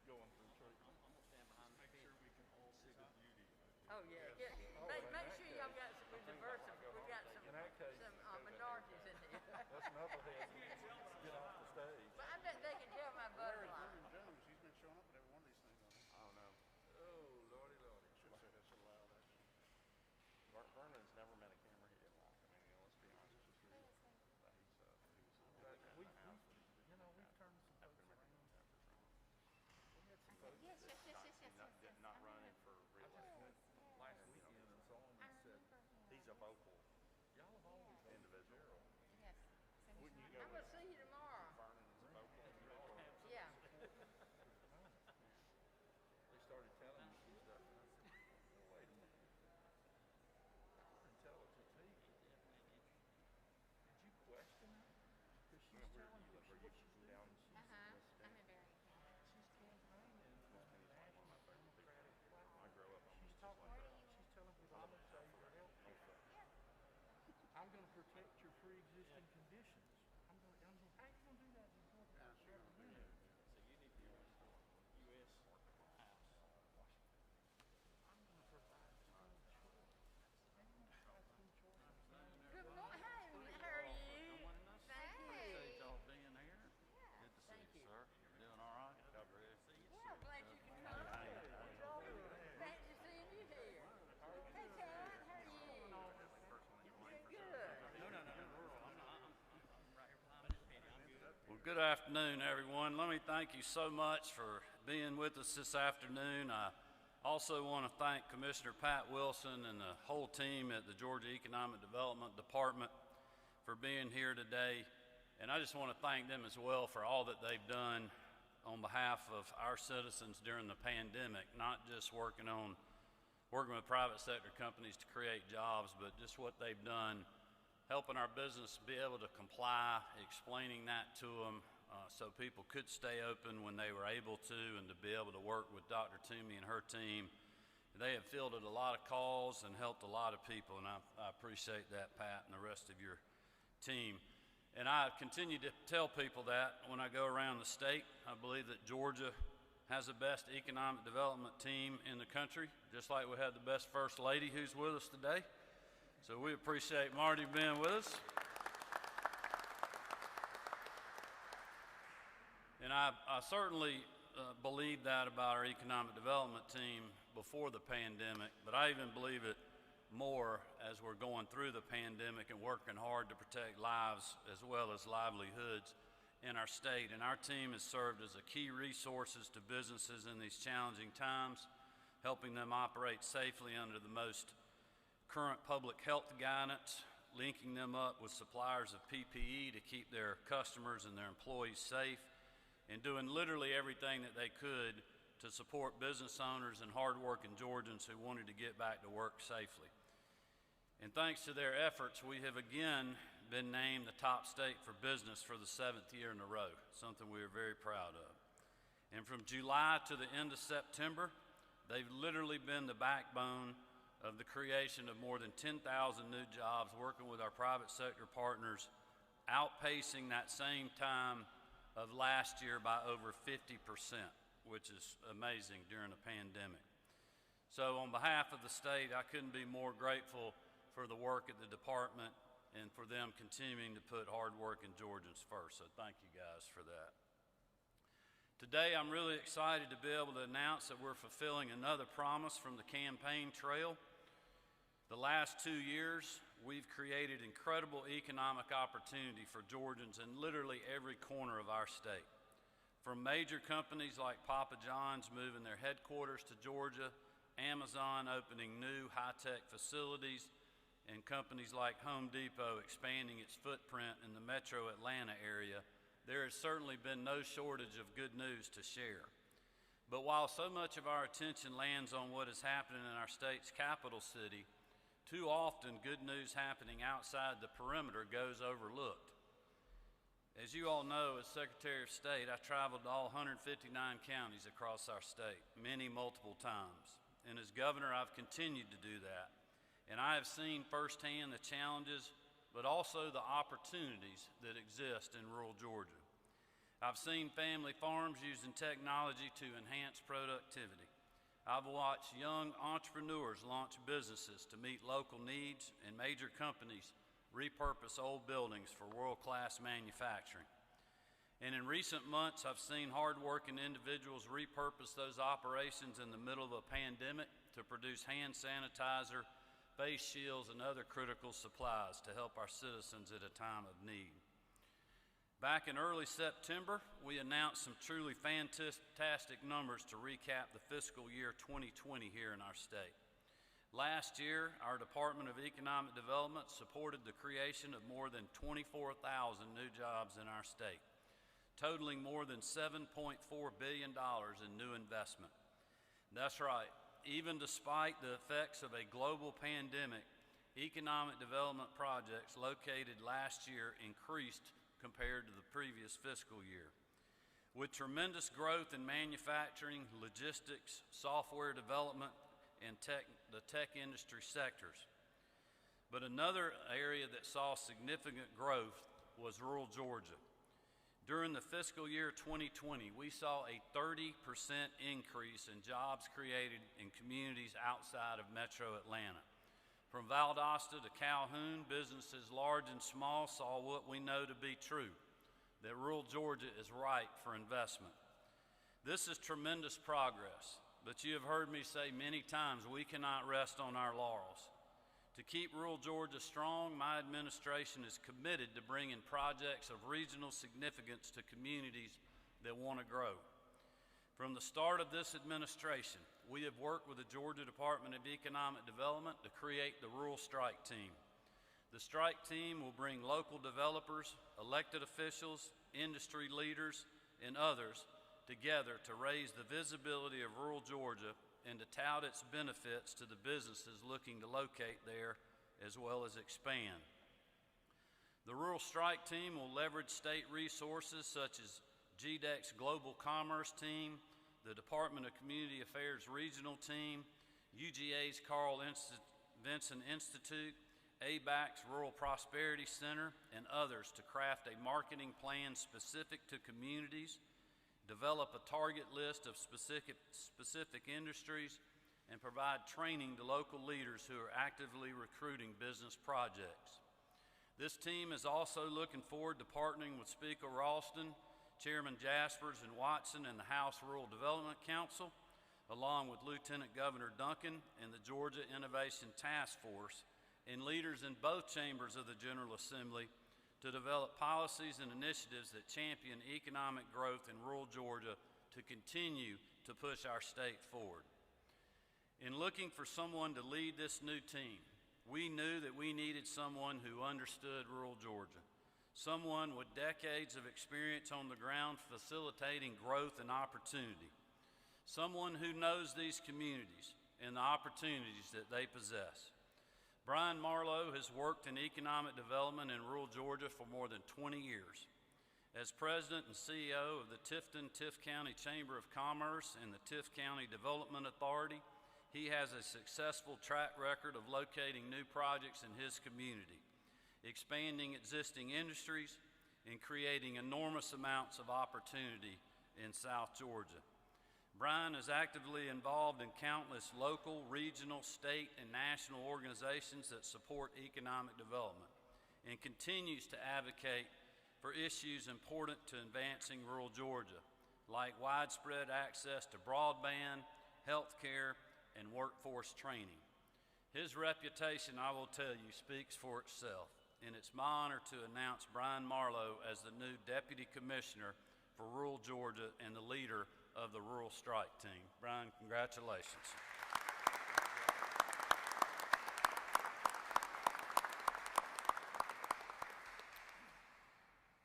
going through treatment. I'm gonna stand behind the Make pit. sure we can all see the beauty of it. Oh yeah, Yes. make sure y'all got some diverse. We've got some In that case, minorities in here. that's knucklehead. Get off the stage. But I bet they can tell my Where is butterfly. Vernon Jones? He's been showing up at every one of these things. I don't know. Oh, lordy, lordy. Should say that so loud, actually. Vernon's never met a camera he didn't like. I mean, let's be honest with you. But he was But at we've the house when he did we've turned some folks after around. We had some folks Yes, yes, yes, yes, yes, not, yes. not running for I just reelection. went last weekend and saw him and said, He's a vocal y'all have always been individual. Yes. Wouldn't you go I'm gonna see you tomorrow. Vernon is a vocal individual. Yeah. They started telling me some stuff, and I said, oh, wait a minute. You're intelligent people. Did you question her? Because she's telling you what she's doing. I'm a very She's campaigning on the national Democratic platform. I grew up on She's talking about, she's telling people, I'm going to save your health care. I'm going to protect your pre-existing conditions. I'm going to, how are you going to do that in Georgia? So you need to be on the U.S. House. I'm going to provide school choice. I'm going to provide school choice. Good morning. Hey, how are you? Thank you. Appreciate y'all being here. Good to see Thank you, you. sir. You're doing all right? God bless you. Yeah, I'm glad you can come. Fancy seeing you here. Hey, Kat, how are you? You're good. No. I'm right here behind this penny. I'm good. Well, good afternoon, everyone. Let me thank you so much for being with us this afternoon. I also want to thank Commissioner Pat Wilson and the whole team at the Georgia Economic Development Department for being here today. And I just want to thank them as well for all that they've done on behalf of our citizens during the pandemic, not just working with private sector companies to create jobs, but just what they've done, helping our business be able to comply, explaining that to them so people could stay open when they were able to, and to be able to work with Dr. Toomey and her team. They have fielded a lot of calls and helped a lot of people, and I appreciate that, Pat, and the rest of your team. And I continue to tell people that when I go around the state. I believe that Georgia has the best economic development team in the country, just like we had the best First Lady who's with us today. So we appreciate Marty being with us. And I certainly believed that about our economic development team before the pandemic, but I even believe it more as we're going through the pandemic and working hard to protect lives as well as livelihoods in our state. And our team has served as a key resources to businesses in these challenging times, helping them operate safely under the most current public health guidance, linking them up with suppliers of PPE to keep their customers and their employees safe, and doing literally everything that they could to support business owners and hardworking Georgians who wanted to get back to work safely. And thanks to their efforts, we have again been named the top state for business for the 7th year in a row, something we are very proud of. And from July to the end of September, they've literally been the backbone of the creation of more than 10,000 new jobs, working with our private sector partners, outpacing that same time of last year by over 50%, which is amazing during a pandemic. So on behalf of the state, I couldn't be more grateful for the work at the department and for them continuing to put hard-working Georgians first. So thank you guys for that. Today, I'm really excited to be able to announce that we're fulfilling another promise from the campaign trail. The last 2 years, we've created incredible economic opportunity for Georgians in literally every corner of our state. From major companies like Papa John's moving their headquarters to Georgia, Amazon opening new high-tech facilities, and companies like Home Depot expanding its footprint in the metro Atlanta area, there has certainly been no shortage of good news to share. But while so much of our attention lands on what is happening in our state's capital city, too often good news happening outside the perimeter goes overlooked. As you all know, as Secretary of State, I traveled to all 159 counties across our state, many multiple times. And as governor, I've continued to do that. And I have seen firsthand the challenges, but also the opportunities that exist in rural Georgia. I've seen family farms using technology to enhance productivity. I've watched young entrepreneurs launch businesses to meet local needs, and major companies repurpose old buildings for world-class manufacturing. And in recent months, I've seen hard-working individuals repurpose those operations in the middle of a pandemic to produce hand sanitizer, face shields, and other critical supplies to help our citizens at a time of need. Back in early September, we announced some truly fantastic numbers to recap the fiscal year 2020 here in our state. Last year, our Department of Economic Development supported the creation of more than 24,000 new jobs in our state, totaling more than $7.4 billion in new investment. That's right, even despite the effects of a global pandemic, economic development projects located last year increased compared to the previous fiscal year. With tremendous growth in manufacturing, logistics, software development, and the tech industry sectors. But another area that saw significant growth was rural Georgia. During the fiscal year 2020, we saw a 30% increase in jobs created in communities outside of Metro Atlanta. From Valdosta to Calhoun, businesses large and small saw what we know to be true, that rural Georgia is ripe for investment. This is tremendous progress, but you have heard me say many times we cannot rest on our laurels. To keep rural Georgia strong, my administration is committed to bringing projects of regional significance to communities that want to grow. From the start of this administration, we have worked with the Georgia Department of Economic Development to create the Rural Strike Team. The Strike Team will bring local developers, elected officials, industry leaders, and others together to raise the visibility of rural Georgia and to tout its benefits to the businesses looking to locate there as well as expand. The Rural Strike Team will leverage state resources such as GDEC's Global Commerce Team, the Department of Community Affairs Regional Team, UGA's Carl Vinson Institute, ABAC's Rural Prosperity Center, and others to craft a marketing plan specific to communities, develop a target list of specific industries, and provide training to local leaders who are actively recruiting business projects. This team is also looking forward to partnering with Speaker Ralston, Chairman Jaspers and Watson, and the House Rural Development Council, along with Lieutenant Governor Duncan and the Georgia Innovation Task Force, and leaders in both chambers of the General Assembly to develop policies and initiatives that champion economic growth in rural Georgia to continue to push our state forward. In looking for someone to lead this new team, we knew that we needed someone who understood rural Georgia, someone with decades of experience on the ground facilitating growth and opportunity, someone who knows these communities and the opportunities that they possess. Brian Marlowe has worked in economic development in rural Georgia for more than 20 years. As president and CEO of the Tiff County Chamber of Commerce and the Tiff County Development Authority, he has a successful track record of locating new projects in his community, expanding existing industries, and creating enormous amounts of opportunity in South Georgia. Brian is actively involved in countless local, regional, state, and national organizations that support economic development and continues to advocate for issues important to advancing rural Georgia, like widespread access to broadband, health care, and workforce training. His reputation, I will tell you, speaks for itself, and it's my honor to announce Brian Marlowe as the new Deputy Commissioner for Rural Georgia and the leader of the Rural Strike Team. Brian, congratulations.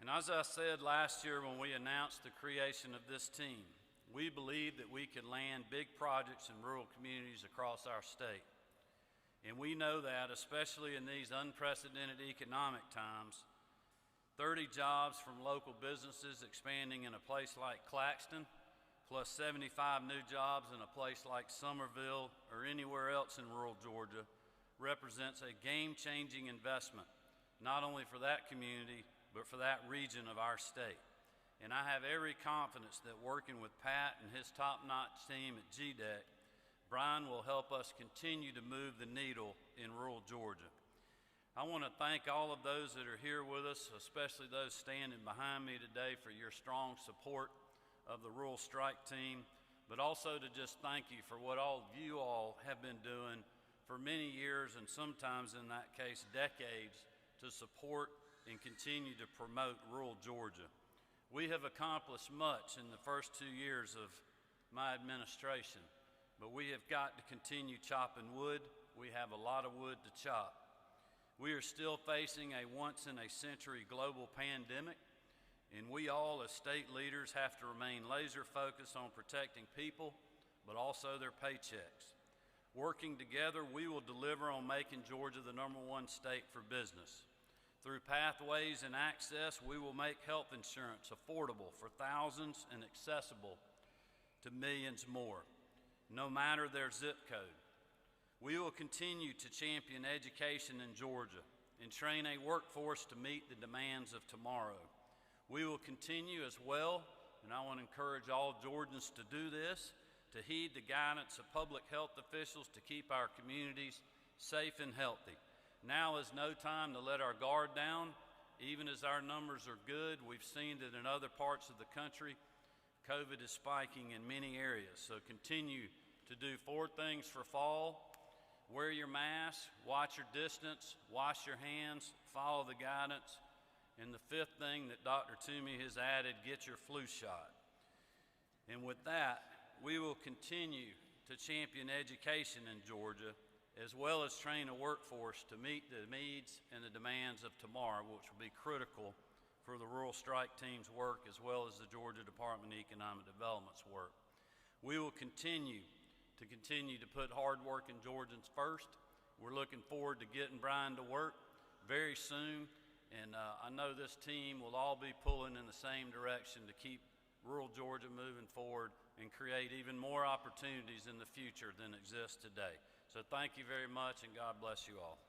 And as I said last year when we announced the creation of this team, we believe that we can land big projects in rural communities across our state. And we know that, especially in these unprecedented economic times, 30 jobs from local businesses expanding in a place like Claxton, plus 75 new jobs in a place like Summerville or anywhere else in rural Georgia, represents a game-changing investment, not only for that community, but for that region of our state. and I have every confidence that working with Pat and his top-notch team at GDEC, Brian will help us continue to move the needle in rural Georgia. I want to thank all of those that are here with us, especially those standing behind me today, for your strong support of the Rural Strike Team, but also to just thank you for what all of you all have been doing for many years, and sometimes in that case decades, to support and continue to promote rural Georgia. We have accomplished much in the first 2 years of my administration, but we have got to continue chopping wood. We have a lot of wood to chop. We are still facing a once-in-a-century global pandemic, and we all as state leaders have to remain laser-focused on protecting people, but also their paychecks. Working together, we will deliver on making Georgia the #1 state for business. Through pathways and access, we will make health insurance affordable for thousands and accessible to millions more, no matter their zip code. We will continue to champion education in Georgia and train a workforce to meet the demands of tomorrow. We will continue as well, and I want to encourage all Georgians to do this, to heed the guidance of public health officials to keep our communities safe and healthy. Now is no time to let our guard down. Even as our numbers are good, we've seen that in other parts of the country, COVID is spiking in many areas. So continue to do 4 things for fall. Wear your mask, watch your distance, wash your hands, follow the guidance. And the 5th thing that Dr. Toomey has added, get your flu shot. And with that, we will continue to champion education in Georgia, as well as train a workforce to meet the needs and the demands of tomorrow, which will be critical for the Rural Strike Team's work, as well as the Georgia Department of Economic Development's work. We will continue to put hard-working Georgians first. We're looking forward to getting Brian to work very soon, and I know this team will all be pulling in the same direction to keep rural Georgia moving forward and create even more opportunities in the future than exist today. So thank you very much, and God bless you all.